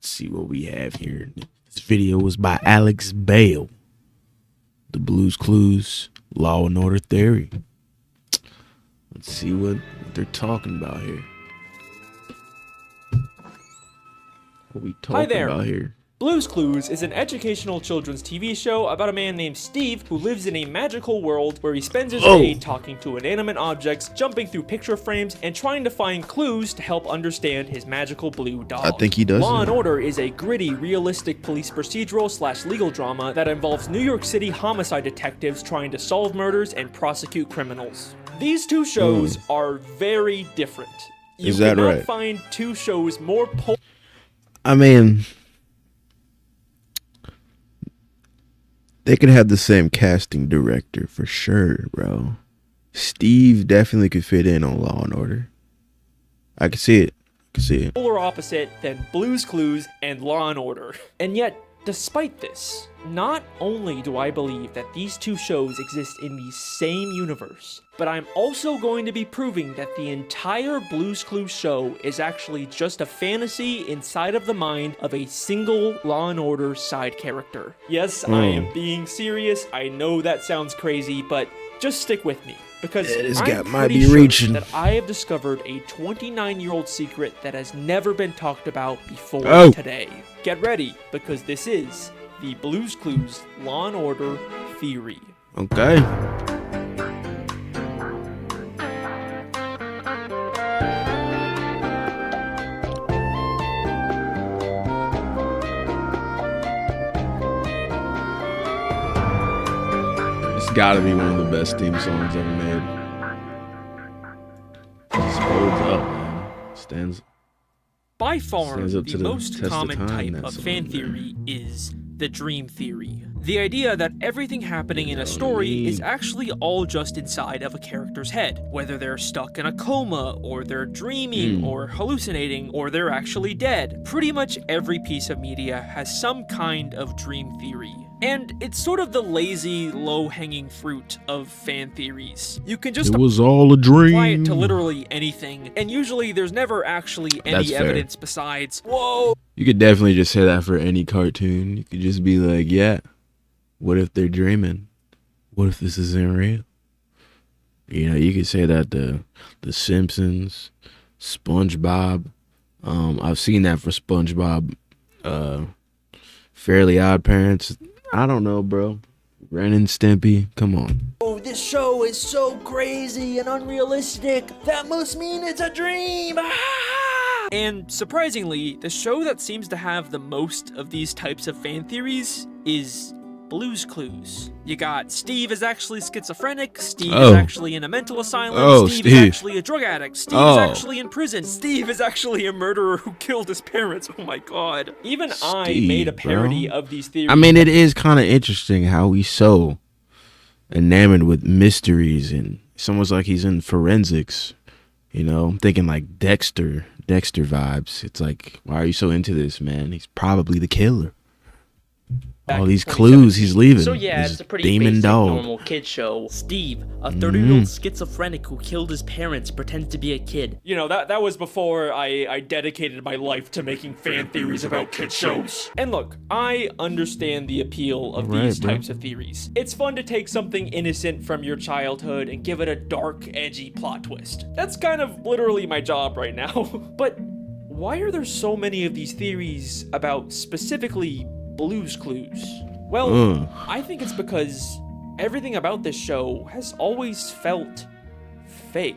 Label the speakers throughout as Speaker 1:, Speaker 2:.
Speaker 1: Let's see what we have here. This video was by Alex Bale. The Blues Clues, Law and Order Theory. Let's see what they're talking about here. What we talking about here?
Speaker 2: Blues Clues is an educational children's TV show about a man named Steve who lives in a magical world where he spends his day talking to inanimate objects, jumping through picture frames, and trying to find clues to help understand his magical blue dog.
Speaker 1: I think he does.
Speaker 2: Law and Order is a gritty, realistic police procedural / legal drama that involves New York City homicide detectives trying to solve murders and prosecute criminals. These two shows are very different. You cannot find two shows more
Speaker 1: I mean, they could have the same casting director for sure, bro. Steve definitely could fit in on Law and Order. I can see it.
Speaker 2: Polar opposite than Blues Clues and Law and Order. And yet, despite this, not only do I believe that these two shows exist in the same universe, but I'm also going to be proving that the entire Blues Clues show is actually just a fantasy inside of the mind of a single Law and Order side character. Yes, I am being serious. I know that sounds crazy, but just stick with me. Because I'm pretty sure that I have discovered a 29-year-old secret that has never been talked about before today. Get ready, because this is the Blues Clues Law and Order Theory.
Speaker 1: Okay. It's gotta be one of the best theme songs ever made. Just holds up, man. Stands.
Speaker 2: By far, the most common type of fan theory is the dream theory. The idea that everything happening in a story is actually all just inside of a character's head, whether they're stuck in a coma, or they're dreaming, or hallucinating, or they're actually dead. Pretty much every piece of media has some kind of dream theory. And it's sort of the lazy, low-hanging fruit of fan theories. You can just
Speaker 1: all a dream.
Speaker 2: Apply it to literally anything, and usually there's never actually any evidence besides, whoa!
Speaker 1: You could definitely just say that for any cartoon. You could just be like, yeah, what if they're dreaming? What if this isn't real? You know, you could say that the Simpsons, SpongeBob. I've seen that for SpongeBob. Fairly Odd Parents. I don't know, bro. Ren and Stimpy, come on.
Speaker 2: Oh, this show is so crazy and unrealistic. That must mean it's a dream. Ah! And surprisingly, the show that seems to have the most of these types of fan theories is Blues Clues. You got Steve is actually schizophrenic, Steve is actually in a mental asylum, Steve is actually a drug addict, Steve is actually in prison, Steve is actually a murderer who killed his parents. Oh my god. Even I made a parody of these theories.
Speaker 1: I mean, it is kind of interesting how we so enamored with mysteries, and someone's like he's in forensics. You know, I'm thinking like Dexter vibes. It's like, why are you so into this, man? He's probably the killer. All these clues he's leaving.
Speaker 2: So yeah, it's a pretty basic, normal kid show. Steve, a 30-year-old schizophrenic who killed his parents, pretends to be a kid. You know, that was before I dedicated my life to making fan theories about kid shows. And look, I understand the appeal of these types of theories. It's fun to take something innocent from your childhood and give it a dark, edgy plot twist. That's kind of literally my job right now. But why are there so many of these theories about specifically Blues Clues? Well, I think it's because everything about this show has always felt fake.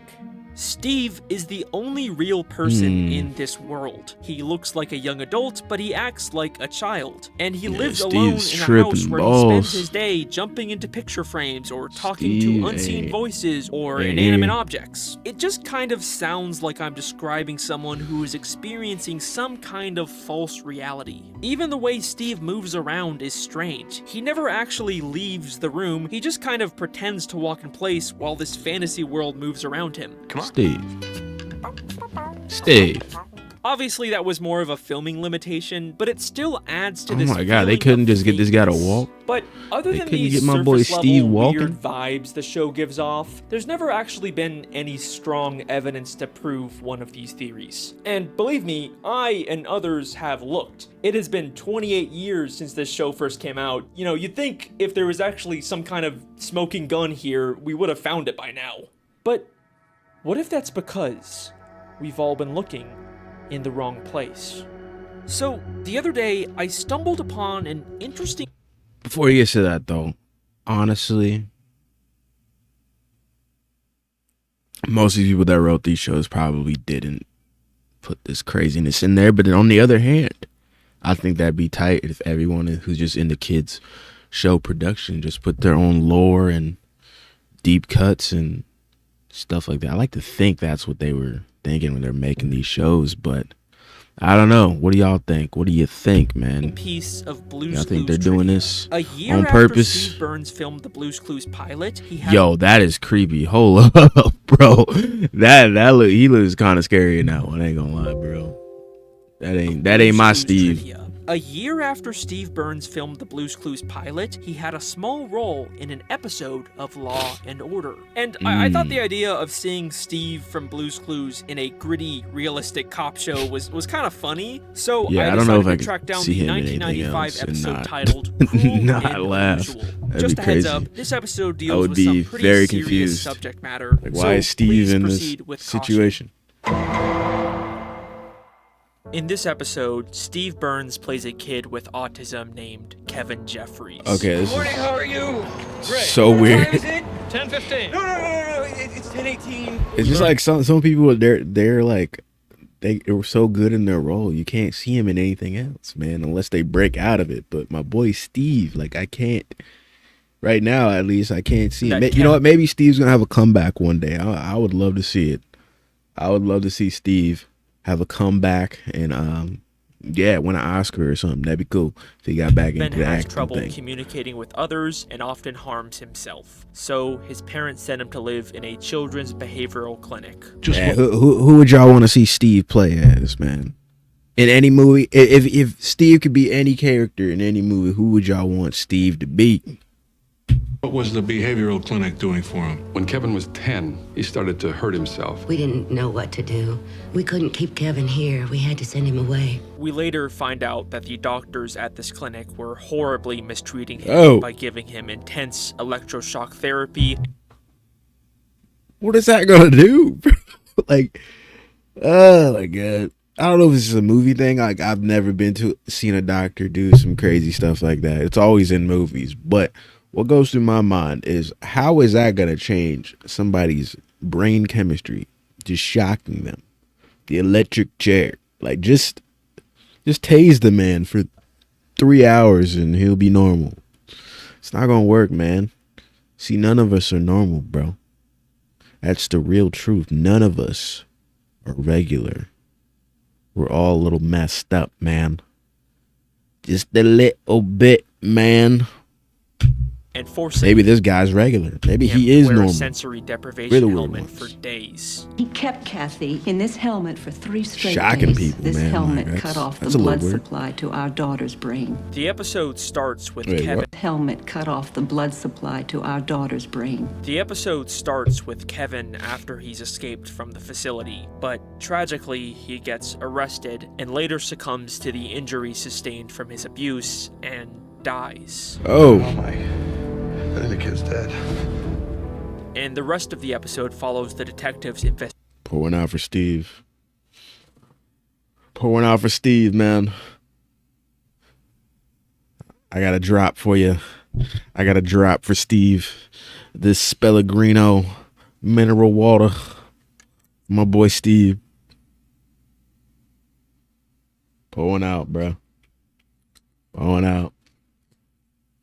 Speaker 2: Steve is the only real person in this world. He looks like a young adult, but he acts like a child. And he lives alone in a house where he spends his day jumping into picture frames or talking to unseen voices or inanimate objects. It just kind of sounds like I'm describing someone who is experiencing some kind of false reality. Even the way Steve moves around is strange. He never actually leaves the room, he just kind of pretends to walk in place while this fantasy world moves around him.
Speaker 1: Steve.
Speaker 2: Obviously, that was more of a filming limitation, but it still adds to
Speaker 1: Oh
Speaker 2: this.
Speaker 1: my God, they
Speaker 2: feeling
Speaker 1: couldn't
Speaker 2: of
Speaker 1: just get this guy to
Speaker 2: fakeness.
Speaker 1: walk?
Speaker 2: But other
Speaker 1: They
Speaker 2: than
Speaker 1: couldn't
Speaker 2: these
Speaker 1: get my boy
Speaker 2: surface
Speaker 1: Steve
Speaker 2: level
Speaker 1: walking?
Speaker 2: weird vibes the show gives off, there's never actually been any strong evidence to prove one of these theories. And believe me, I and others have looked. It has been 28 years since this show first came out. You know, you'd think if there was actually some kind of smoking gun here, we would have found it by now. But what if that's because we've all been looking in the wrong place? So, the other day, I stumbled upon an interesting...
Speaker 1: Before he gets to that, though, honestly, most of the people that wrote these shows probably didn't put this craziness in there. But on the other hand, I think that'd be tight if everyone who's just into kids show production just put their own lore and deep cuts and stuff like that. I like to think that's what they were thinking when they're making these shows, but I don't know. What do y'all think? What do you think, man?
Speaker 2: Piece of Blue's
Speaker 1: I think
Speaker 2: Clues
Speaker 1: they're doing
Speaker 2: trivia.
Speaker 1: this
Speaker 2: A year
Speaker 1: on
Speaker 2: after
Speaker 1: purpose.
Speaker 2: Steve Burns filmed the Blues Clues pilot, he had
Speaker 1: Yo, that is creepy. Hold up, bro. He looks kind of scary in that one. I ain't gonna lie, bro. That ain't
Speaker 2: Blues
Speaker 1: my
Speaker 2: Clues
Speaker 1: Steve.
Speaker 2: trivia. A year after Steve Burns filmed the Blues Clues pilot, he had a small role in an episode of Law and Order. And I thought the idea of seeing Steve from Blues Clues in a gritty, realistic cop show was kind of funny. So
Speaker 1: Yeah, I
Speaker 2: I
Speaker 1: don't know
Speaker 2: decided
Speaker 1: if I
Speaker 2: to track
Speaker 1: could
Speaker 2: down
Speaker 1: see
Speaker 2: the
Speaker 1: him in anything
Speaker 2: 1995
Speaker 1: else and
Speaker 2: episode
Speaker 1: not-
Speaker 2: titled Cruel
Speaker 1: not
Speaker 2: and
Speaker 1: laugh.
Speaker 2: Unusual.
Speaker 1: That'd
Speaker 2: Just
Speaker 1: be
Speaker 2: a heads
Speaker 1: crazy.
Speaker 2: up, this episode
Speaker 1: I
Speaker 2: deals
Speaker 1: would
Speaker 2: with
Speaker 1: be
Speaker 2: some pretty
Speaker 1: very
Speaker 2: serious
Speaker 1: confused.
Speaker 2: subject matter.
Speaker 1: Like, why
Speaker 2: so
Speaker 1: is Steve
Speaker 2: please
Speaker 1: in this
Speaker 2: proceed with caution.
Speaker 1: situation?
Speaker 2: In this episode, Steve Burns plays a kid with autism named Kevin Jeffries.
Speaker 1: Okay, this
Speaker 3: Morning, how are you? Great.
Speaker 1: so
Speaker 3: What
Speaker 1: weird.
Speaker 3: time is it? 10:15. No. It's 10:18.
Speaker 1: It's just like some people they're like they were so good in their role, you can't see him in anything else, man, unless they break out of it. But my boy Steve, like I can't right now, at least I can't see him. You know what? Maybe Steve's gonna have a comeback one day. I would love to see it. I would love to see Steve have a comeback and win an Oscar or something. That'd be cool if he got back
Speaker 2: Ben
Speaker 1: into the
Speaker 2: has
Speaker 1: acting
Speaker 2: trouble
Speaker 1: thing.
Speaker 2: communicating with others and often harms himself. So his parents sent him to live in a children's behavioral clinic.
Speaker 1: Man, who would y'all want to see Steve play as, man? In any movie, if Steve could be any character in any movie, who would y'all want Steve to be?
Speaker 4: What was the behavioral clinic doing for him?
Speaker 5: When Kevin was 10, he started to hurt himself.
Speaker 6: We didn't know what to do. We couldn't keep Kevin here. We had to send him away.
Speaker 2: We later find out that the doctors at this clinic were horribly mistreating him by giving him intense electroshock therapy.
Speaker 1: What is that gonna do? Like, oh my God. I don't know if this is a movie thing. Like, I've never seen a doctor do some crazy stuff like that. It's always in movies. But what goes through my mind is, how is that gonna change somebody's brain chemistry? Just shocking them. The electric chair. Like, just tase the man for 3 hours and he'll be normal. It's not gonna work, man. See, none of us are normal, bro. That's the real truth. None of us are regular. We're all a little messed up, man. Just a little bit, man.
Speaker 2: And forcing
Speaker 1: Maybe this guy's regular. Maybe
Speaker 2: him
Speaker 1: he
Speaker 2: to
Speaker 1: is
Speaker 2: wear
Speaker 1: normal.
Speaker 2: a sensory deprivation
Speaker 1: We're the weird
Speaker 2: helmet
Speaker 1: ones.
Speaker 2: for days.
Speaker 7: He kept Kathy in this helmet for 3 straight
Speaker 1: Shocking
Speaker 7: days.
Speaker 1: people,
Speaker 7: This
Speaker 1: man.
Speaker 7: helmet
Speaker 1: Like,
Speaker 7: cut off the
Speaker 1: that's a little
Speaker 7: blood
Speaker 1: weird.
Speaker 7: supply to our daughter's brain.
Speaker 2: The episode starts with
Speaker 1: Wait,
Speaker 2: Kevin.
Speaker 1: what?
Speaker 7: Helmet cut off the blood supply to our daughter's brain.
Speaker 2: The episode starts with Kevin after he's escaped from the facility, but tragically he gets arrested and later succumbs to the injuries sustained from his abuse and dies.
Speaker 1: Oh,
Speaker 8: I think the kid's dead.
Speaker 2: And the rest of the episode follows the detective's investigation.
Speaker 1: pour one out for Steve. Pour one out for Steve, man. I got a drop for you. I got a drop for Steve. This Pellegrino mineral water. My boy Steve. Pour one out, bro. Pour one out.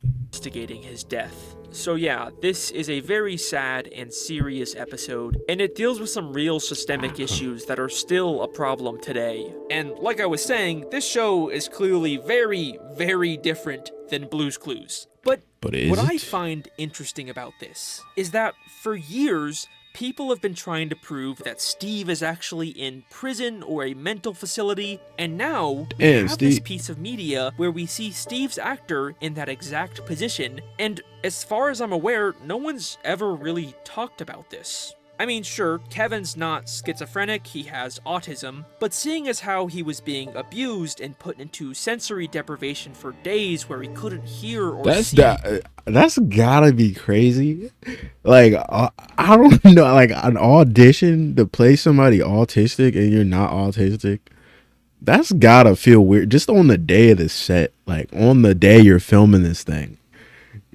Speaker 2: Investigating his death. So yeah, this is a very sad and serious episode, and it deals with some real systemic issues that are still a problem today. And like I was saying, this show is clearly very, very different than Blue's Clues. But
Speaker 1: is
Speaker 2: what I
Speaker 1: it?
Speaker 2: find interesting about this is that for years, people have been trying to prove that Steve is actually in prison or a mental facility, and now we have this piece of media where we see Steve's actor in that exact position, and as far as I'm aware, no one's ever really talked about this. I mean, sure, Kevin's not schizophrenic, he has autism, but seeing as how he was being abused and put into sensory deprivation for days where he couldn't hear or see...
Speaker 1: That's gotta be crazy. Like, I don't know, like, an audition to play somebody autistic and you're not autistic, that's gotta feel weird. Just on the day of the set, like, on the day you're filming this thing.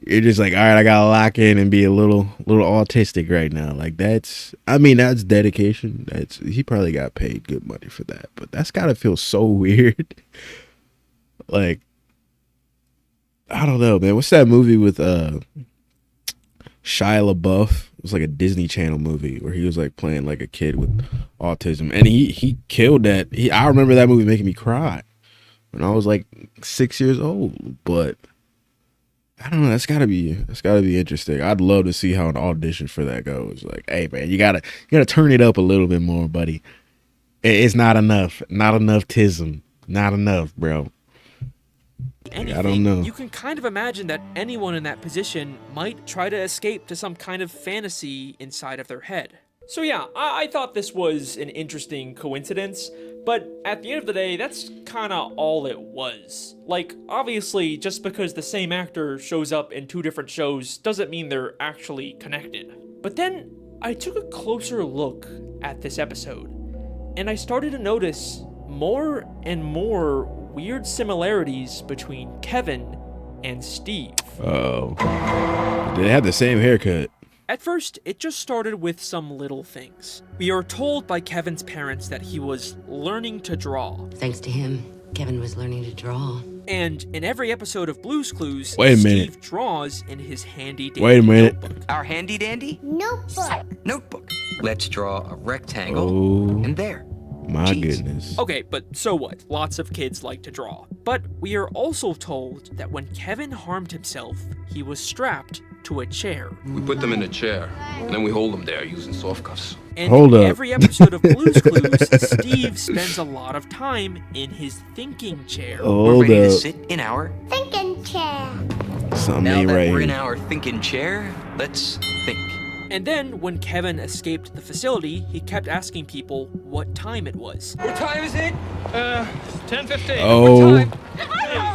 Speaker 1: You're just like, all right, I gotta lock in and be a little autistic right now. Like, that's dedication. He probably got paid good money for that, but that's gotta feel so weird. Like, I don't know, man. What's that movie with Shia LaBeouf? It was like a Disney Channel movie where he was like playing like a kid with autism, and he killed that. I remember that movie making me cry when I was like 6 years old, but. I don't know. That's gotta be interesting. I'd love to see how an audition for that goes. Like, hey man, you gotta turn it up a little bit more, buddy. It's not enough. Not enough tism. Not enough, bro.
Speaker 2: Anything,
Speaker 1: I don't know.
Speaker 2: You can kind of imagine that anyone in that position might try to escape to some kind of fantasy inside of their head. So yeah, I thought this was an interesting coincidence, but at the end of the day, that's kinda all it was. Like, obviously, just because the same actor shows up in two different shows doesn't mean they're actually connected. But then, I took a closer look at this episode, and I started to notice more and more weird similarities between Kevin and Steve.
Speaker 1: Oh. They have the same haircut.
Speaker 2: At first, it just started with some little things. We are told by Kevin's parents that he was learning to draw.
Speaker 6: Thanks to him, Kevin was learning to draw.
Speaker 2: And in every episode of Blue's Clues,
Speaker 1: Steve
Speaker 2: draws in his handy-dandy notebook.
Speaker 3: Our handy-dandy? Notebook. Let's draw a rectangle, and there.
Speaker 1: My goodness.
Speaker 2: Okay, but so what? Lots of kids like to draw. But we are also told that when Kevin harmed himself, he was strapped to a chair.
Speaker 5: We put them in a chair, and then we hold them there using soft cuffs.
Speaker 2: And in every episode of Blue's Clues, Steve spends a lot of time in his thinking chair.
Speaker 3: We're ready to sit in our
Speaker 9: thinking chair.
Speaker 1: Something
Speaker 3: now
Speaker 1: ain't
Speaker 3: that
Speaker 1: right.
Speaker 3: We're in our thinking chair, let's think.
Speaker 2: And then, when Kevin escaped the facility, he kept asking people what time it was.
Speaker 3: What time is it? 10:15.
Speaker 1: Oh,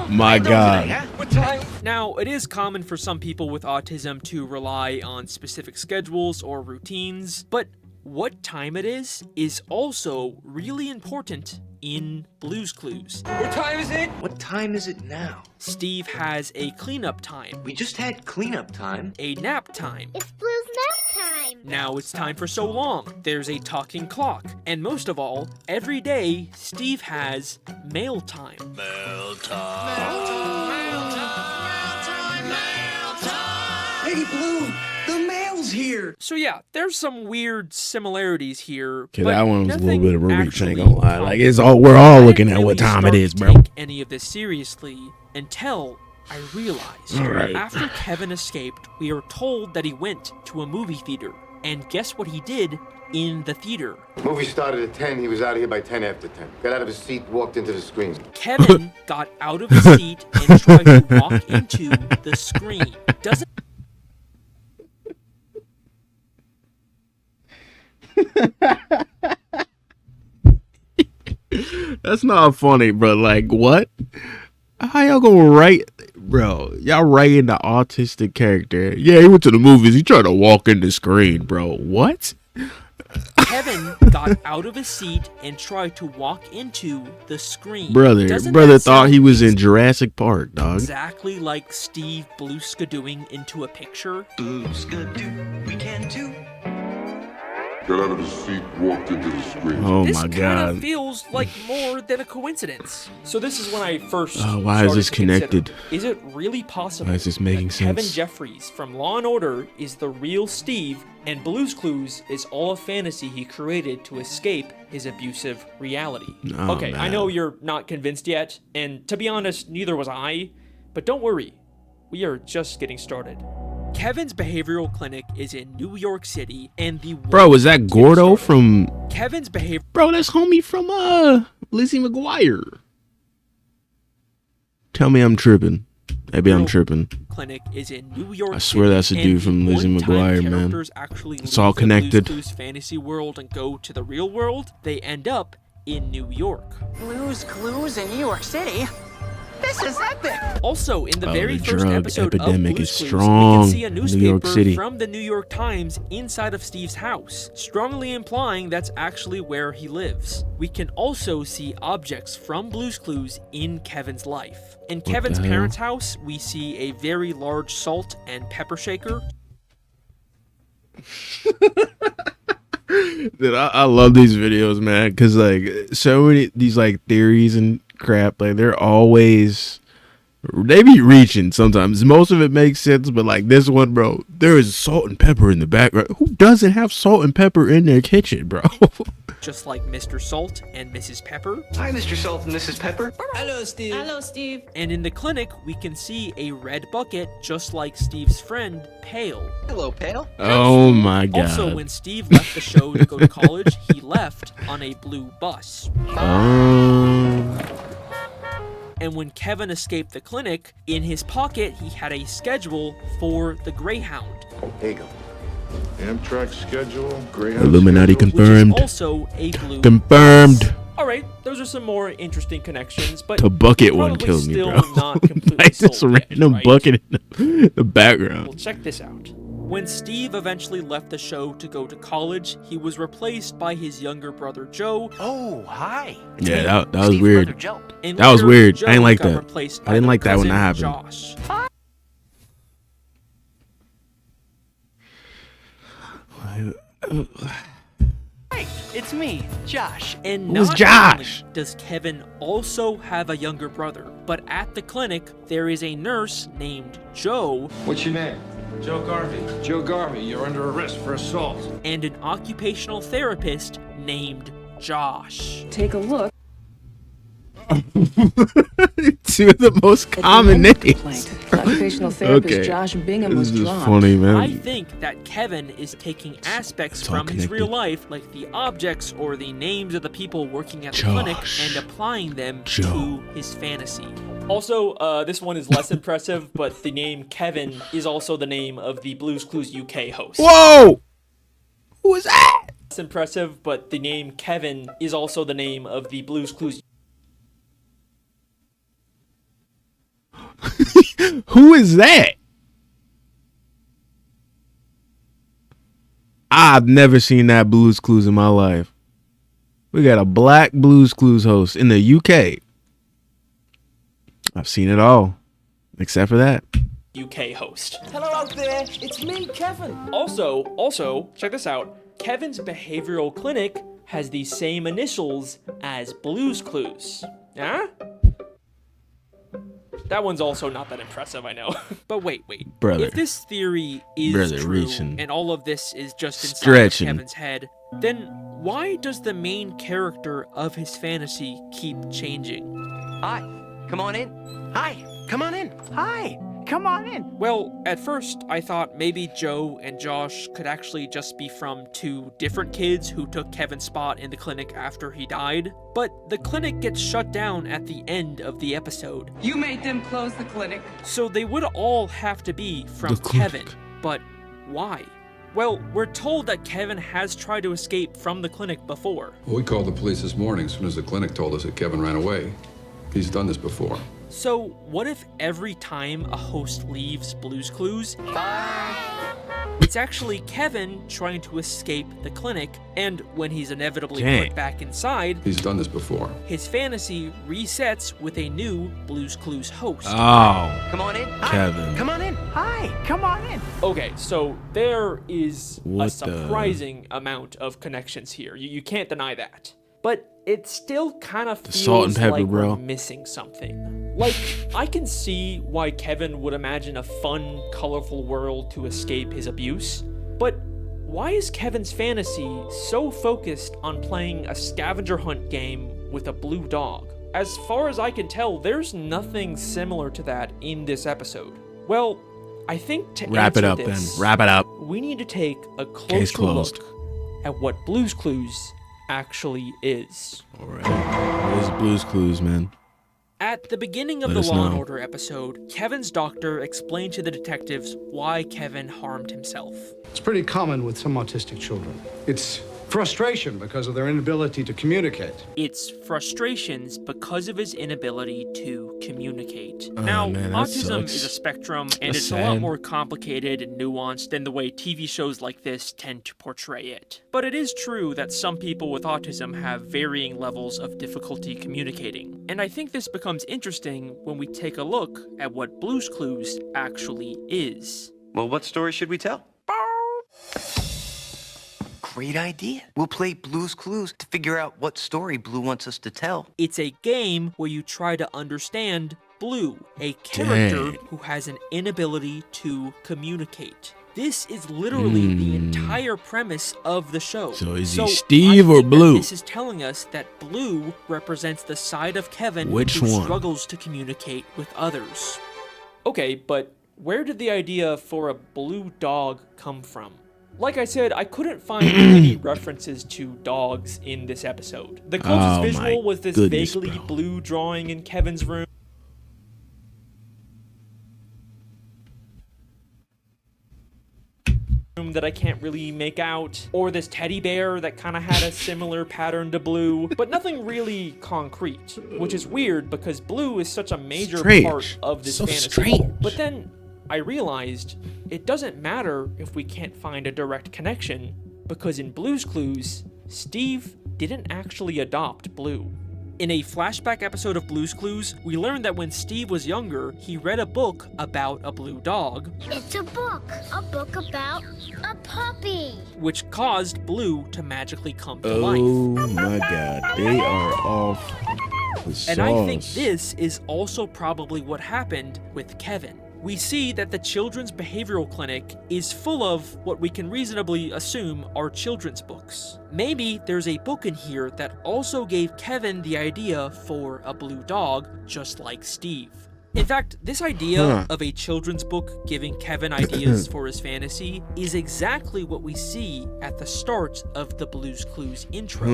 Speaker 1: my God.
Speaker 3: What time?
Speaker 2: Now, it is common for some people with autism to rely on specific schedules or routines, but what time it is also really important in Blue's Clues.
Speaker 3: What time is it? What time is it now?
Speaker 2: Steve has a cleanup time.
Speaker 3: We just had cleanup time.
Speaker 2: A nap time.
Speaker 9: It's Blue's nap time.
Speaker 2: Now it's time for so long. There's a talking clock. And most of all, every day, Steve has mail time.
Speaker 3: Mail time. Mail time. Mail time. Mail time. Hey, Blue, the mail's here.
Speaker 2: So yeah, there's some weird similarities here.
Speaker 1: Okay,
Speaker 2: but
Speaker 1: that one was a little bit of a reach, ain't
Speaker 2: actually
Speaker 1: gonna lie. Like, we're all looking at what time it is, bro.
Speaker 2: Take any of this seriously until I realized.
Speaker 1: Right.
Speaker 2: After Kevin escaped, we are told that he went to a movie theater. And guess what he did in the theater?
Speaker 8: Movie started at 10. He was out of here by 10 after 10. Got out of his seat, walked into the screen.
Speaker 2: Kevin got out of his seat and tried to walk into the screen. Doesn't
Speaker 1: That's not funny, bro. Like, what? How y'all gonna write, bro? Y'all writing the autistic character. Yeah, he went to the movies. He tried to walk in the screen, bro. What?
Speaker 2: Kevin got out of his seat and tried to walk into the screen.
Speaker 1: Brother thought he was in Jurassic Park, dog.
Speaker 2: Exactly like Steve Bluska-doing into a picture.
Speaker 3: Bluska-doo, we can too.
Speaker 10: Got out of his seat, walked into the screen.
Speaker 1: Oh
Speaker 2: this
Speaker 1: my
Speaker 2: kind
Speaker 1: God.
Speaker 2: of feels like more than a coincidence. So this is when I first
Speaker 1: why is this connected?
Speaker 2: Is it really possible
Speaker 1: Why is this making
Speaker 2: that Kevin
Speaker 1: sense?
Speaker 2: Jeffries from Law & Order is the real Steve, and Blue's Clues is all a fantasy he created to escape his abusive reality?
Speaker 1: Oh,
Speaker 2: okay,
Speaker 1: man.
Speaker 2: I know you're not convinced yet, and to be honest, neither was I, but don't worry. We are just getting started. Kevin's behavioral clinic is in New York City, and the
Speaker 1: Bro, is that Gordo from...
Speaker 2: Kevin's behavior...
Speaker 1: Bro, that's homie from Lizzie McGuire. Tell me I'm tripping. Maybe I'm tripping.
Speaker 2: Clinic is in New York
Speaker 1: I swear that's a dude from Lizzie McGuire, man. It's all connected.
Speaker 2: Blue's fantasy world and go to the real world. They end up in New York.
Speaker 3: Blue's Clues in New York City? This is epic!
Speaker 2: Also, in the very first
Speaker 1: drug
Speaker 2: episode
Speaker 1: epidemic
Speaker 2: of Blue's
Speaker 1: is
Speaker 2: Clues,
Speaker 1: strong
Speaker 2: we can see a
Speaker 1: in New York
Speaker 2: newspaper
Speaker 1: City.
Speaker 2: from the New York Times inside of Steve's house, strongly implying that's actually where he lives. We can also see objects from Blue's Clues in Kevin's life. In Kevin's parents' house, we see a very large salt and pepper shaker.
Speaker 1: Dude, I love these videos, man, because like so many these like theories and crap, like they be reaching sometimes. Most of it makes sense, but like this one, bro, there is salt and pepper in the background. Who doesn't have salt and pepper in their kitchen, bro?
Speaker 2: Just like Mr. Salt and Mrs. Pepper.
Speaker 3: Hi, Mr. Salt and Mrs. Pepper.
Speaker 11: Hello, Steve.
Speaker 12: Hello, Steve.
Speaker 2: And in the clinic, we can see a red bucket, just like Steve's friend, Bale.
Speaker 3: Hello, Bale.
Speaker 1: Oh my god.
Speaker 2: Also, when Steve left the show to go to college, he left on a blue bus. And when Kevin escaped the clinic, in his pocket, he had a schedule for the Greyhound.
Speaker 8: Here you go.
Speaker 10: Amtrak schedule, Greyhound
Speaker 1: Illuminati
Speaker 10: schedule.
Speaker 1: confirmed.
Speaker 2: Which is also a blue
Speaker 1: Confirmed.
Speaker 2: bus. All right, those are some more interesting connections, but
Speaker 1: The bucket one
Speaker 2: probably
Speaker 1: killed me,
Speaker 2: still
Speaker 1: bro.
Speaker 2: not completely
Speaker 1: Like this
Speaker 2: sold yet,
Speaker 1: random
Speaker 2: right?
Speaker 1: bucket in the background.
Speaker 2: Well, check this out. When Steve eventually left the show to go to college, he was replaced by his younger brother Joe.
Speaker 3: Oh, hi.
Speaker 1: Yeah, that was
Speaker 3: Steve's
Speaker 1: weird.
Speaker 3: brother Joe.
Speaker 2: And
Speaker 1: That was
Speaker 2: later,
Speaker 1: weird.
Speaker 2: Joe
Speaker 1: I didn't like
Speaker 2: got
Speaker 1: that.
Speaker 2: replaced
Speaker 1: I
Speaker 2: by
Speaker 1: didn't
Speaker 2: their
Speaker 1: like that when
Speaker 2: cousin,
Speaker 1: that happened.
Speaker 2: Josh.
Speaker 3: Hey, it's me, Josh.
Speaker 2: And
Speaker 1: Who's
Speaker 2: not
Speaker 1: Josh?
Speaker 2: only does Kevin also have a younger brother, but at the clinic, there is a nurse named Joe.
Speaker 5: What's your name? Joe Garvey. Joe Garvey, you're under arrest for assault.
Speaker 2: And an occupational therapist named Josh.
Speaker 7: Take a look.
Speaker 1: Two of the most common names.
Speaker 7: Occupational therapist
Speaker 1: Okay.
Speaker 7: Josh Bingham
Speaker 1: This
Speaker 7: was
Speaker 1: is
Speaker 7: dropped.
Speaker 1: funny, man.
Speaker 2: I think that Kevin is taking aspects
Speaker 1: It's all
Speaker 2: from his real
Speaker 1: connected.
Speaker 2: life, like the objects or the names of the people working at the clinic, and applying them to his fantasy. Also, this one is less impressive, but the name Kevin is also the name of the Blue's Clues UK host.
Speaker 1: Whoa! Who is that?
Speaker 2: Less impressive, but the name Kevin is also the name of the Blue's Clues.
Speaker 1: Who is that? I've never seen that Blue's Clues in my life. We got a black Blue's Clues host in the UK. I've seen it all, except for that.
Speaker 2: UK host.
Speaker 11: Hello out there. It's me, Kevin.
Speaker 2: Also, check this out. Kevin's behavioral clinic has the same initials as Blue's Clues. Huh? That one's also not that impressive, I know. But wait.
Speaker 1: Brother.
Speaker 2: If this theory is true,
Speaker 1: reaching.
Speaker 2: and all of this is just inside
Speaker 1: Stretching.
Speaker 2: of Kevin's head, then why does the main character of his fantasy keep changing?
Speaker 3: Hi, come on in. Hi, come on in. Hi, come on in.
Speaker 2: Well, at first, I thought maybe Joe and Josh could actually just be from two different kids who took Kevin's spot in the clinic after he died. But the clinic gets shut down at the end of the episode.
Speaker 7: You made them close the clinic.
Speaker 2: So they would all have to be from
Speaker 1: The clinic.
Speaker 2: Kevin. But why? Well, we're told that Kevin has tried to escape from the clinic before.
Speaker 13: Well, we called the police this morning as soon as the clinic told us that Kevin ran away. He's done this before.
Speaker 2: So what if every time a host leaves Blue's Clues, it's actually Kevin trying to escape the clinic, and when he's inevitably put back inside,
Speaker 13: He's done this before.
Speaker 2: his fantasy resets with a new Blue's Clues host.
Speaker 1: Oh,
Speaker 3: Come on in. Hi,
Speaker 1: Kevin.
Speaker 3: come on in. Hi, come on in.
Speaker 2: Okay, so there is
Speaker 1: What
Speaker 2: a
Speaker 1: the-
Speaker 2: surprising amount of connections here. You can't deny that. But it still kind of feels
Speaker 1: salt and pepper,
Speaker 2: like
Speaker 1: bro.
Speaker 2: we're missing something. Like, I can see why Kevin would imagine a fun, colorful world to escape his abuse, but why is Kevin's fantasy so focused on playing a scavenger hunt game with a blue dog? As far as I can tell, there's nothing similar to that in this episode. Well, I think to
Speaker 1: Wrap it
Speaker 2: answer
Speaker 1: up
Speaker 2: this,
Speaker 1: then. Wrap it up.
Speaker 2: we need to take a
Speaker 1: Case
Speaker 2: closer
Speaker 1: closed.
Speaker 2: look at what Blue's Clues actually is.
Speaker 1: All right. What is Blue's Clues, man?
Speaker 2: At the beginning of
Speaker 1: Let
Speaker 2: the
Speaker 1: us
Speaker 2: Law and
Speaker 1: know.
Speaker 2: Order episode, Kevin's doctor explained to the detectives why Kevin harmed himself.
Speaker 12: It's pretty common with some autistic children. It's frustration because of their inability to communicate.
Speaker 2: It's frustrations because of his inability to communicate.
Speaker 1: Oh,
Speaker 2: Now,
Speaker 1: man, that
Speaker 2: autism
Speaker 1: sucks.
Speaker 2: is a spectrum, and
Speaker 1: That's
Speaker 2: it's a lot
Speaker 1: sad.
Speaker 2: more complicated and nuanced than the way TV shows like this tend to portray it. But it is true that some people with autism have varying levels of difficulty communicating. And I think this becomes interesting when we take a look at what Blue's Clues actually is.
Speaker 14: Well, what story should we tell? Great idea. We'll play Blue's Clues to figure out what story Blue wants us to tell.
Speaker 2: It's a game where you try to understand Blue, a character
Speaker 1: Dang.
Speaker 2: who has an inability to communicate. This is literally the entire premise of the show.
Speaker 1: So is
Speaker 2: So
Speaker 1: he Steve
Speaker 2: I
Speaker 1: or
Speaker 2: think that
Speaker 1: Blue?
Speaker 2: This is telling us that Blue represents the side of Kevin
Speaker 1: Which
Speaker 2: who
Speaker 1: one?
Speaker 2: struggles to communicate with others. Okay, but where did the idea for a blue dog come from? Like I said, I couldn't find any references to dogs in this episode. The closest
Speaker 1: Oh
Speaker 2: visual
Speaker 1: my
Speaker 2: was this
Speaker 1: goodness,
Speaker 2: vaguely
Speaker 1: bro.
Speaker 2: blue drawing in Kevin's room. That I can't really make out, or this teddy bear that kind of had a similar pattern to Blue, but nothing really concrete, which is weird because Blue is such a major
Speaker 1: Strange.
Speaker 2: part of this
Speaker 1: So
Speaker 2: fantasy.
Speaker 1: strange.
Speaker 2: But then I realized it doesn't matter if we can't find a direct connection, because in Blue's Clues, Steve didn't actually adopt Blue. In a flashback episode of Blue's Clues, we learned that when Steve was younger, he read a book about a blue dog,
Speaker 9: It's a book about a puppy.
Speaker 2: which caused Blue to magically come to
Speaker 1: Oh
Speaker 2: life.
Speaker 1: my God, they are off the sauce.
Speaker 2: And I think this is also probably what happened with Kevin. We see that the children's behavioral clinic is full of what we can reasonably assume are children's books. Maybe there's a book in here that also gave Kevin the idea for a blue dog, just like Steve. In fact, this idea of a children's book giving Kevin ideas for his fantasy is exactly what we see at the start of the Blue's Clues intro.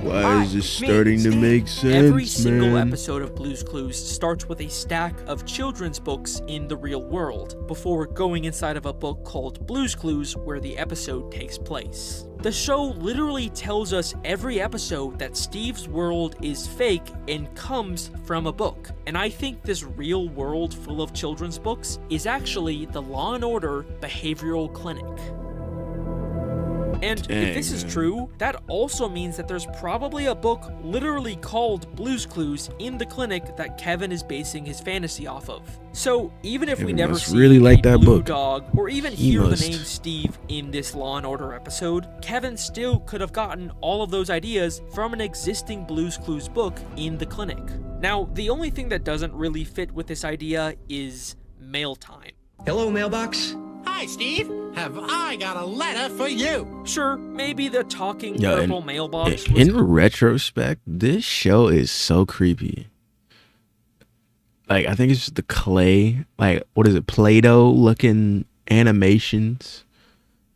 Speaker 1: Why is this starting to make sense,
Speaker 2: Every single
Speaker 1: man?
Speaker 2: episode of Blue's Clues starts with a stack of children's books in the real world, before going inside of a book called Blue's Clues where the episode takes place. The show literally tells us every episode that Steve's world is fake and comes from a book. And I think this real world full of children's books is actually the Law and Order Behavioral Clinic. And if this is true, that also means that there's probably a book literally called Blue's Clues in the clinic that Kevin is basing his fantasy off of. So even if we
Speaker 1: Kevin
Speaker 2: never
Speaker 1: must
Speaker 2: see
Speaker 1: really like
Speaker 2: a
Speaker 1: that
Speaker 2: blue
Speaker 1: book.
Speaker 2: dog or even
Speaker 1: He
Speaker 2: hear
Speaker 1: must.
Speaker 2: the name Steve in this Law and Order episode, Kevin still could have gotten all of those ideas from an existing Blue's Clues book in the clinic. Now, the only thing that doesn't really fit with this idea is mail time.
Speaker 11: Hello, mailbox.
Speaker 3: Hi, Steve. Have I got a letter for you?
Speaker 2: Sure, maybe the talking
Speaker 1: Yo,
Speaker 2: purple
Speaker 1: in-
Speaker 2: mailbox was
Speaker 1: In retrospect, this show is so creepy. Like, I think it's just the clay, like, what is it, Play-Doh looking animations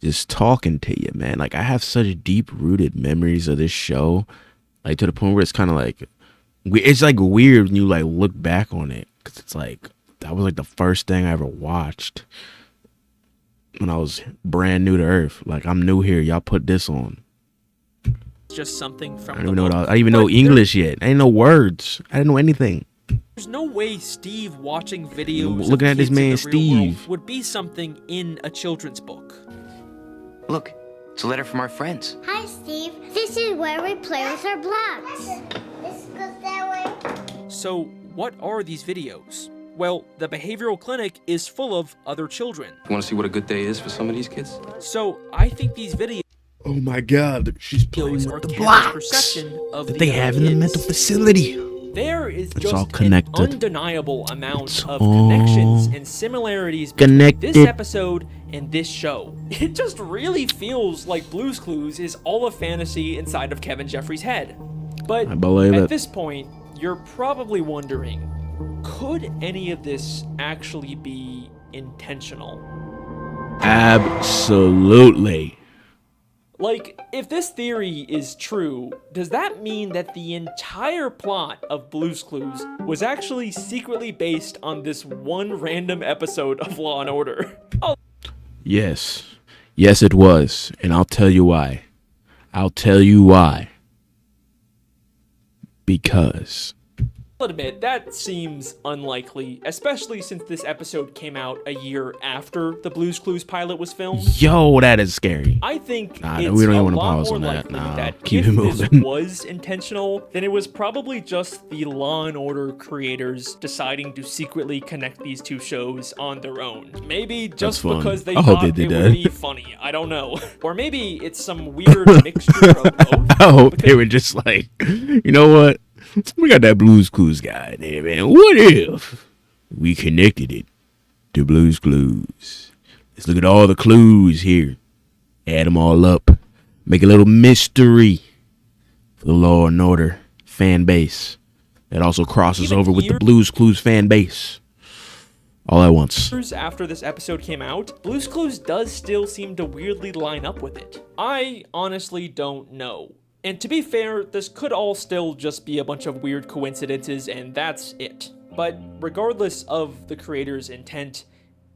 Speaker 1: just talking to you, man. Like, I have such deep-rooted memories of this show, like, to the point where it's kind of like, it's like weird when you like look back on it, because it's like, that was like the first thing I ever watched when I was brand new to Earth. Like, I'm new here, y'all put this on.
Speaker 2: just something from
Speaker 1: I
Speaker 2: the
Speaker 1: don't even know
Speaker 2: book.
Speaker 1: I didn't even know
Speaker 2: But
Speaker 1: English yet. I didn't know words. I didn't know anything.
Speaker 2: There's no way Steve watching videos
Speaker 1: Looking
Speaker 2: of
Speaker 1: at this
Speaker 2: kids in
Speaker 1: man,
Speaker 2: the real world
Speaker 1: Steve.
Speaker 2: would be something in a children's book.
Speaker 14: Look, it's a letter from our friends.
Speaker 9: Hi, Steve. This is where we play with our blocks. This goes that way.
Speaker 2: So, what are these videos? Well, the behavioral clinic is full of other children.
Speaker 5: You want to see what a good day is for some of these kids?
Speaker 2: So, I think these videos
Speaker 1: Oh my God, she's playing
Speaker 2: are
Speaker 1: with the
Speaker 2: Kevin's
Speaker 1: blocks
Speaker 2: perception of
Speaker 1: that
Speaker 2: the
Speaker 1: they
Speaker 2: other
Speaker 1: have in the
Speaker 2: kids.
Speaker 1: mental facility.
Speaker 2: There is
Speaker 1: It's
Speaker 2: just
Speaker 1: all
Speaker 2: an
Speaker 1: connected.
Speaker 2: undeniable amount
Speaker 1: It's
Speaker 2: of
Speaker 1: all
Speaker 2: connections and similarities between this
Speaker 1: connected.
Speaker 2: episode and this show. It just really feels like Blue's Clues is all a fantasy inside of Kevin Jeffries' head. But
Speaker 1: I believe
Speaker 2: at
Speaker 1: it.
Speaker 2: this point, you're probably wondering, could any of this actually be intentional?
Speaker 1: Absolutely.
Speaker 2: Like, if this theory is true, does that mean that the entire plot of Blue's Clues was actually secretly based on this one random episode of Law & Order? Oh.
Speaker 1: Yes. Yes, it was. And I'll tell you why. I'll tell you why. Because
Speaker 2: I'll admit, that seems unlikely, especially since this episode came out a year after the Blue's Clues pilot was filmed.
Speaker 1: Yo, that is scary.
Speaker 2: I think
Speaker 1: we don't
Speaker 2: it's
Speaker 1: even
Speaker 2: a
Speaker 1: want to
Speaker 2: lot
Speaker 1: pause
Speaker 2: more
Speaker 1: on that.
Speaker 2: likely
Speaker 1: Nah,
Speaker 2: that
Speaker 1: keep
Speaker 2: if
Speaker 1: it
Speaker 2: this
Speaker 1: moving.
Speaker 2: was intentional, then it was probably just the Law & Order creators deciding to secretly connect these two shows on their own. Maybe just
Speaker 1: fun.
Speaker 2: because they
Speaker 1: I hope
Speaker 2: thought
Speaker 1: they
Speaker 2: it
Speaker 1: did
Speaker 2: would
Speaker 1: that.
Speaker 2: be funny. I don't know. Or maybe it's some weird mixture of both.
Speaker 1: I hope they were just like, you know what? We got that Blue's Clues guy there, man. What if we connected it to Blue's Clues? Let's look at all the clues here. Add them all up. Make a little mystery for the Law and Order fan base. That also crosses over with the Blue's Clues fan base. All at once.
Speaker 2: Years after this episode came out, Blue's Clues does still seem to weirdly line up with it. I honestly don't know. And to be fair, this could all still just be a bunch of weird coincidences and that's it. But regardless of the creator's intent,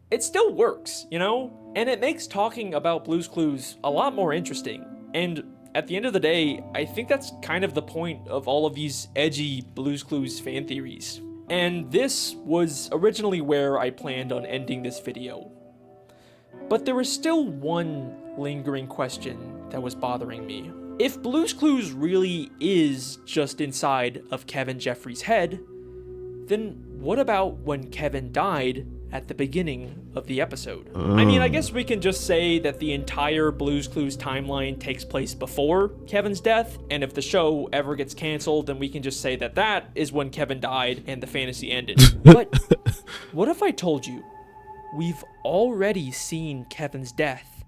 Speaker 2: it still works, you know? And it makes talking about Blue's Clues a lot more interesting. And at the end of the day, I think that's kind of the point of all of these edgy Blue's Clues fan theories. And this was originally where I planned on ending this video. But there was still one lingering question that was bothering me. If Blue's Clues really is just inside of Kevin Jeffries' head, then what about when Kevin died at the beginning of the episode? I mean, I guess we can just say that the entire Blue's Clues timeline takes place before Kevin's death, and if the show ever gets canceled, then we can just say that that is when Kevin died and the fantasy ended. But what if I told you we've already seen Kevin's death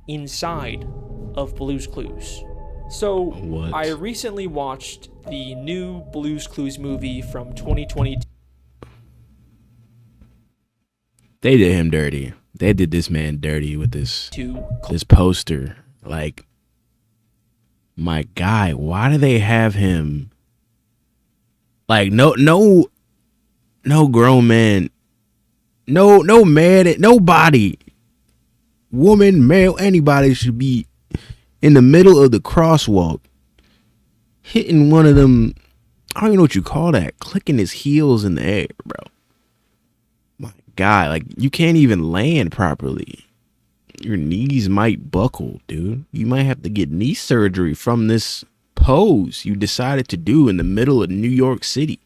Speaker 2: inside of Blue's Clues? So,
Speaker 1: what?
Speaker 2: I recently watched the new Blue's Clues movie from 2022.
Speaker 1: They did him dirty. They did this man dirty with this poster. Like, my guy, why do they have him? Like, no grown man, no man, nobody, woman, male, anybody should be in the middle of the crosswalk, hitting one of them, I don't even know what you call that, clicking his heels in the air, bro. My God, like, you can't even land properly. Your knees might buckle, dude. You might have to get knee surgery from this pose you decided to do in the middle of New York City.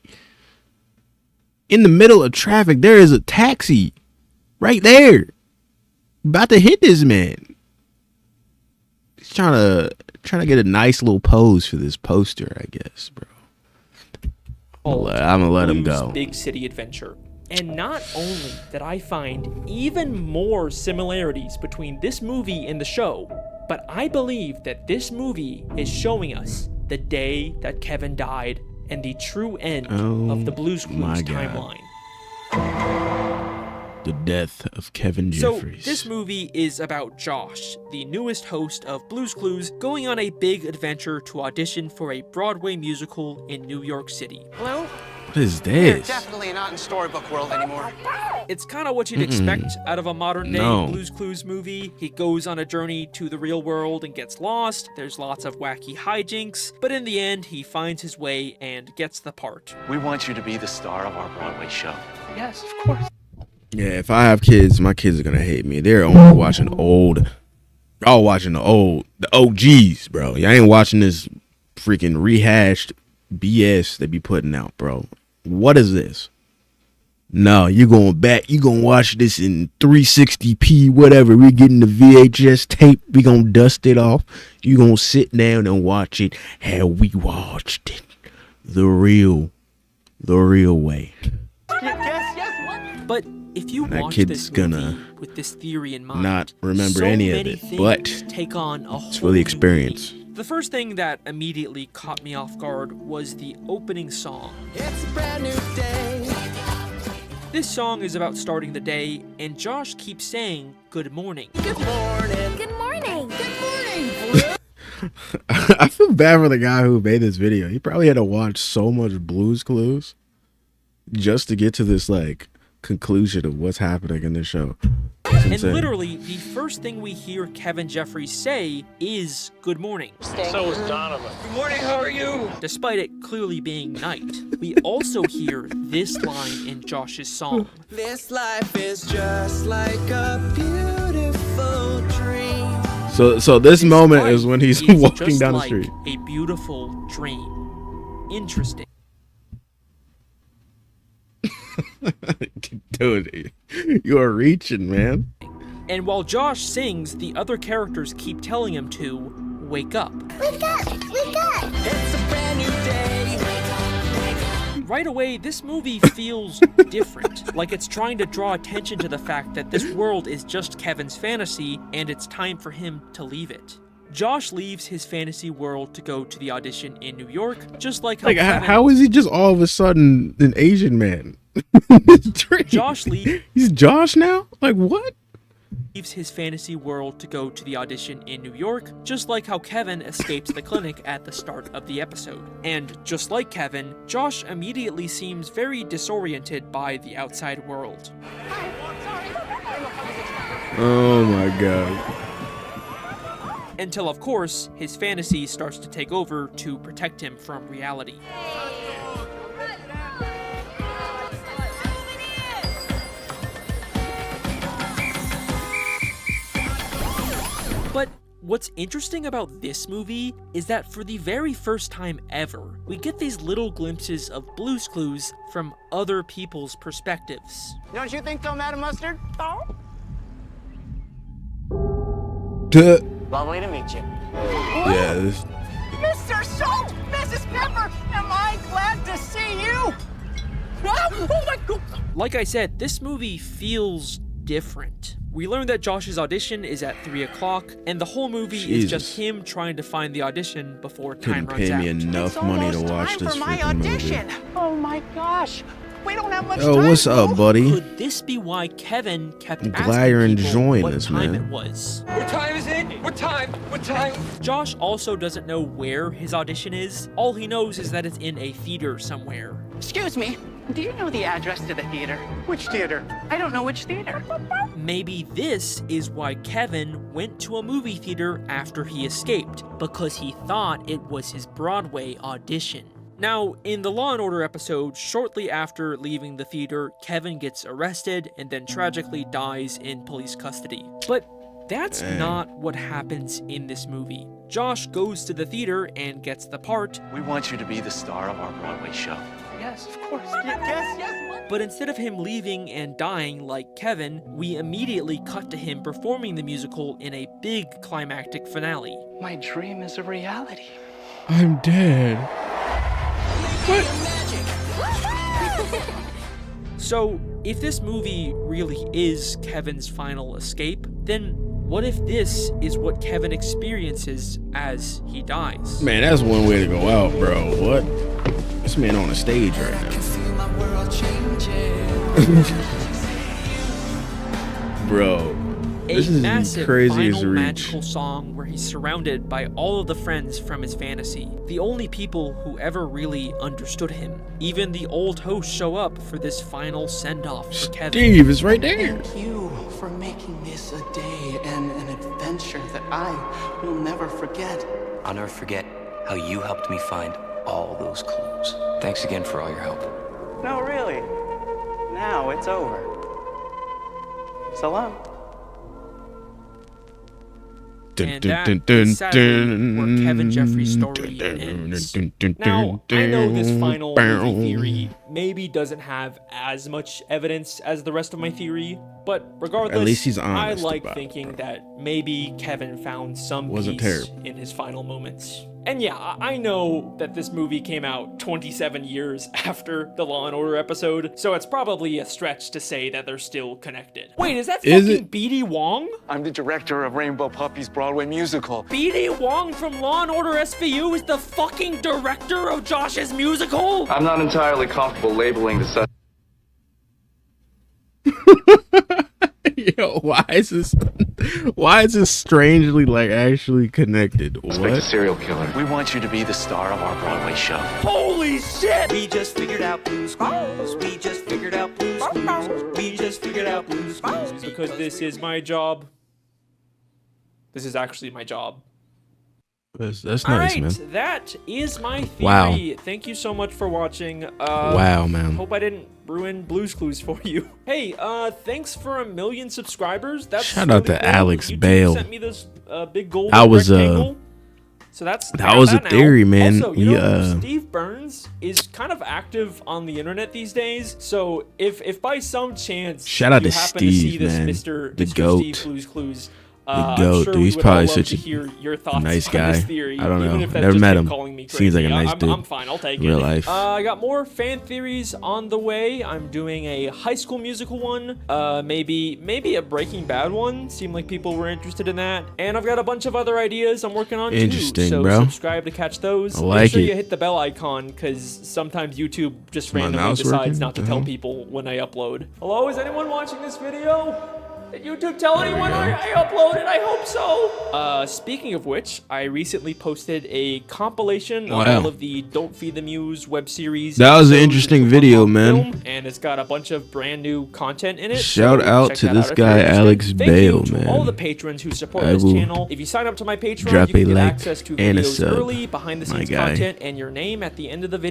Speaker 1: In the middle of traffic, there is a taxi right there. About to hit this man. He's trying to get a nice little pose for this poster, I guess, bro. I'm gonna let him go.
Speaker 2: Big City Adventure. And not only did I find even more similarities between this movie and the show, but I believe that this movie is showing us the day that Kevin died and the true end of the Blue's Clues timeline.
Speaker 1: The death of Kevin Jeffries.
Speaker 2: So, this movie is about Josh, the newest host of Blue's Clues, going on a big adventure to audition for a Broadway musical in New York City.
Speaker 14: Hello?
Speaker 1: What is
Speaker 14: You're
Speaker 1: this?
Speaker 14: definitely not in storybook world anymore.
Speaker 2: It's kind of what you'd expect out of a modern-day Blue's Clues movie. He goes on a journey to the real world and gets lost. There's lots of wacky hijinks, but in the end, he finds his way and gets the part.
Speaker 15: We want you to be the star of our Broadway show. Yes, of course.
Speaker 1: Yeah, if I have kids, my kids are gonna hate me. They're only watching y'all watching the OGs, bro. Y'all ain't watching this freaking rehashed BS they be putting out, bro. What is this? No, you're going back. You're going to watch this in 360p, whatever. We're getting the VHS tape. We're going to dust it off. You're going to sit down and watch it how we watched it. The real way.
Speaker 2: But if you
Speaker 1: that
Speaker 2: watch
Speaker 1: kid's
Speaker 2: this movie
Speaker 1: gonna
Speaker 2: with this theory in mind,
Speaker 1: not remember
Speaker 2: so
Speaker 1: any of
Speaker 2: many
Speaker 1: it,
Speaker 2: things
Speaker 1: but
Speaker 2: take on a
Speaker 1: it's
Speaker 2: whole
Speaker 1: for the
Speaker 2: new
Speaker 1: experience.
Speaker 2: meaning. The first thing that immediately caught me off guard was the opening song.
Speaker 3: It's a brand new day.
Speaker 2: This song is about starting the day, and Josh keeps saying, "Good morning."
Speaker 3: Good morning.
Speaker 9: Good morning.
Speaker 3: Good morning.
Speaker 1: I feel bad for the guy who made this video. He probably had to watch so much Blue's Clues just to get to this like conclusion of what's happening in this show.
Speaker 2: And literally, the first thing we hear Kevin Jeffries say is "Good morning."
Speaker 11: So is Donovan.
Speaker 3: Good morning, how are you?
Speaker 2: Despite it clearly being night. We also hear this line in Josh's song.
Speaker 3: This life is just like a beautiful dream.
Speaker 1: So this moment is when he's
Speaker 2: It's
Speaker 1: walking
Speaker 2: just
Speaker 1: down the
Speaker 2: like
Speaker 1: street.
Speaker 2: a beautiful dream. Interesting.
Speaker 1: Dude, you are reaching, man.
Speaker 2: And while Josh sings, the other characters keep telling him to wake up.
Speaker 9: Wake up! Wake up!
Speaker 3: It's a brand new day.
Speaker 2: Right away, this movie feels different, like it's trying to draw attention to the fact that this world is just Kevin's fantasy and it's time for him to leave it. Josh leaves his fantasy world to go to the audition in New York, just like how
Speaker 1: Like,
Speaker 2: Kevin...
Speaker 1: how is he just all of a sudden an Asian man?
Speaker 2: Josh leaves...
Speaker 1: He's Josh now? Like, what?
Speaker 2: leaves his fantasy world to go to the audition in New York, just like how Kevin escapes the clinic at the start of the episode. And just like Kevin, Josh immediately seems very disoriented by the outside world.
Speaker 1: Oh my god.
Speaker 2: Until, of course, his fantasy starts to take over to protect him from reality. But what's interesting about this movie is that for the very first time ever, we get these little glimpses of Blue's Clues from other people's perspectives.
Speaker 3: Don't you think so, Madam Mustard? Oh.
Speaker 15: Lovely to meet you.
Speaker 1: Yeah, this...
Speaker 3: Mr. Schultz! Mrs. Pepper! Am I glad to see you? Oh my God!
Speaker 2: Like I said, this movie feels different. We learn that Josh's audition is at 3 o'clock, and the whole movie is just him trying to find the audition before time
Speaker 1: Couldn't
Speaker 2: runs
Speaker 1: pay
Speaker 2: out.
Speaker 1: me enough money to watch this freaking movie.
Speaker 3: Oh my gosh! We don't have much
Speaker 1: Oh,
Speaker 3: time.
Speaker 1: what's up, buddy?
Speaker 2: Could this be why Kevin kept
Speaker 1: I'm glad
Speaker 2: asking
Speaker 1: you're
Speaker 2: people
Speaker 1: enjoying
Speaker 2: what
Speaker 1: this,
Speaker 2: time
Speaker 1: man.
Speaker 2: it was?
Speaker 3: What time is it? What time? What time?
Speaker 2: Josh also doesn't know where his audition is. All he knows is that it's in a theater somewhere.
Speaker 16: Excuse me, do you know the address to the theater?
Speaker 3: Which theater?
Speaker 16: I don't know which theater.
Speaker 2: Maybe this is why Kevin went to a movie theater after he escaped, because he thought it was his Broadway audition. Now, in the Law & Order episode, shortly after leaving the theater, Kevin gets arrested and then tragically dies in police custody. But that's not what happens in this movie. Josh goes to the theater and gets the part.
Speaker 15: We want you to be the star of our Broadway show.
Speaker 16: Yes, of course.
Speaker 3: Yes.
Speaker 2: But instead of him leaving and dying like Kevin, we immediately cut to him performing the musical in a big climactic finale.
Speaker 16: My dream is a reality.
Speaker 1: I'm dead.
Speaker 2: So, if this movie really is Kevin's final escape, then what if this is what Kevin experiences as he dies?
Speaker 1: Man, that's one way to go out, bro. What? This man on a stage right now. Bro, this
Speaker 2: A
Speaker 1: is
Speaker 2: massive
Speaker 1: the craziest
Speaker 2: final
Speaker 1: reach.
Speaker 2: magical song where he's surrounded by all of the friends from his fantasy, the only people who ever really understood him. Even the old hosts show up for this final send-off for Kevin.
Speaker 1: Steve is right there.
Speaker 16: Thank you for making this a day and an adventure that I will never forget.
Speaker 14: I'll never forget how you helped me find all those clues. Thanks again for all your help.
Speaker 16: No, really. Now it's over. So long.
Speaker 2: And that is sadly where Kevin Jeffries' story ends. Now, I know this final movie theory maybe doesn't have as much evidence as the rest of my theory, but regardless,
Speaker 1: At least he's honest
Speaker 2: I like
Speaker 1: about it,
Speaker 2: thinking that maybe Kevin found some
Speaker 1: Wasn't
Speaker 2: peace
Speaker 1: terrible.
Speaker 2: in his final moments. And yeah, I know that this movie came out 27 years after the Law & Order episode, so it's probably a stretch to say that they're still connected. Wait, is that fucking B.D. Wong?
Speaker 11: I'm the director of Rainbow Puppy's Broadway musical.
Speaker 2: B.D. Wong from Law & Order SVU is the fucking director of Josh's musical?
Speaker 15: I'm not entirely comfortable labeling the set.
Speaker 1: Yo, why is this strangely like actually connected?
Speaker 15: Suspect
Speaker 1: What?
Speaker 15: a serial killer. We want you to be the star of our Broadway show.
Speaker 2: Holy shit!
Speaker 16: We just figured out Blue's Clues. We just figured out Blue's Clues. We just figured out Blue's Clues.
Speaker 2: Because this is my job. This is actually my job.
Speaker 1: That's
Speaker 2: All
Speaker 1: nice,
Speaker 2: right,
Speaker 1: man.
Speaker 2: that is my theory.
Speaker 1: Wow.
Speaker 2: Thank you so much for watching.
Speaker 1: Wow, man.
Speaker 2: Hope I didn't ruin Blue's Clues for you. Hey, thanks for 1 million subscribers. That's
Speaker 1: Shout out
Speaker 2: really
Speaker 1: to
Speaker 2: cool.
Speaker 1: Alex
Speaker 2: YouTube
Speaker 1: Bale.
Speaker 2: sent me this big golden
Speaker 1: That was,
Speaker 2: rectangle. So that's
Speaker 1: that was a
Speaker 2: now.
Speaker 1: theory, man.
Speaker 2: Also, you know, Steve Burns is kind of active on the internet these days. So if by some chance
Speaker 1: Shout out
Speaker 2: you
Speaker 1: to
Speaker 2: happen
Speaker 1: Steve,
Speaker 2: to see this
Speaker 1: man.
Speaker 2: Mr.
Speaker 1: The
Speaker 2: Mr.
Speaker 1: goat.
Speaker 2: Steve Blue's Clues,
Speaker 1: The
Speaker 2: I'm
Speaker 1: goat,
Speaker 2: sure
Speaker 1: dude.
Speaker 2: we
Speaker 1: He's
Speaker 2: would
Speaker 1: probably
Speaker 2: all love
Speaker 1: such
Speaker 2: to
Speaker 1: a
Speaker 2: hear your thoughts
Speaker 1: nice
Speaker 2: on
Speaker 1: guy.
Speaker 2: this theory.
Speaker 1: I don't
Speaker 2: even
Speaker 1: know.
Speaker 2: if that's
Speaker 1: Never
Speaker 2: just
Speaker 1: met
Speaker 2: him
Speaker 1: him.
Speaker 2: calling me
Speaker 1: Seems like a
Speaker 2: crazy.
Speaker 1: nice dude.
Speaker 2: I'm fine. I'll take
Speaker 1: Real
Speaker 2: it.
Speaker 1: life.
Speaker 2: I got more fan theories on the way. I'm doing a High School Musical one. Maybe a Breaking Bad one. Seemed like people were interested in that. And I've got a bunch of other ideas I'm working on
Speaker 1: Interesting,
Speaker 2: too. So
Speaker 1: bro.
Speaker 2: subscribe to catch those.
Speaker 1: I like
Speaker 2: Make sure
Speaker 1: it.
Speaker 2: you hit the bell icon because sometimes YouTube just
Speaker 1: my
Speaker 2: randomly
Speaker 1: mouse
Speaker 2: decides
Speaker 1: working?
Speaker 2: not to tell people when I upload. Hello, is anyone watching this video? Did YouTube tell anyone
Speaker 1: go.
Speaker 2: I uploaded? I hope so. Speaking of which, I recently posted a compilation of
Speaker 1: Wow.
Speaker 2: all of the Don't Feed the Muse web series.
Speaker 1: That was an
Speaker 2: episodes
Speaker 1: interesting
Speaker 2: into
Speaker 1: video,
Speaker 2: one long
Speaker 1: man.
Speaker 2: film, and it's got a bunch of brand new content in it.
Speaker 1: Shout
Speaker 2: so
Speaker 1: out
Speaker 2: check
Speaker 1: to
Speaker 2: that
Speaker 1: this
Speaker 2: out if you're
Speaker 1: guy,
Speaker 2: interested.
Speaker 1: Alex
Speaker 2: Thank
Speaker 1: Bale,
Speaker 2: you to
Speaker 1: man.
Speaker 2: all the patrons who support
Speaker 1: I
Speaker 2: this
Speaker 1: will
Speaker 2: channel. If you sign up to my Patreon,
Speaker 1: drop
Speaker 2: you can
Speaker 1: a
Speaker 2: get
Speaker 1: like
Speaker 2: access to
Speaker 1: and a
Speaker 2: videos
Speaker 1: sub,
Speaker 2: early, behind the
Speaker 1: my
Speaker 2: scenes
Speaker 1: guy.
Speaker 2: content, and your name at the end of the video.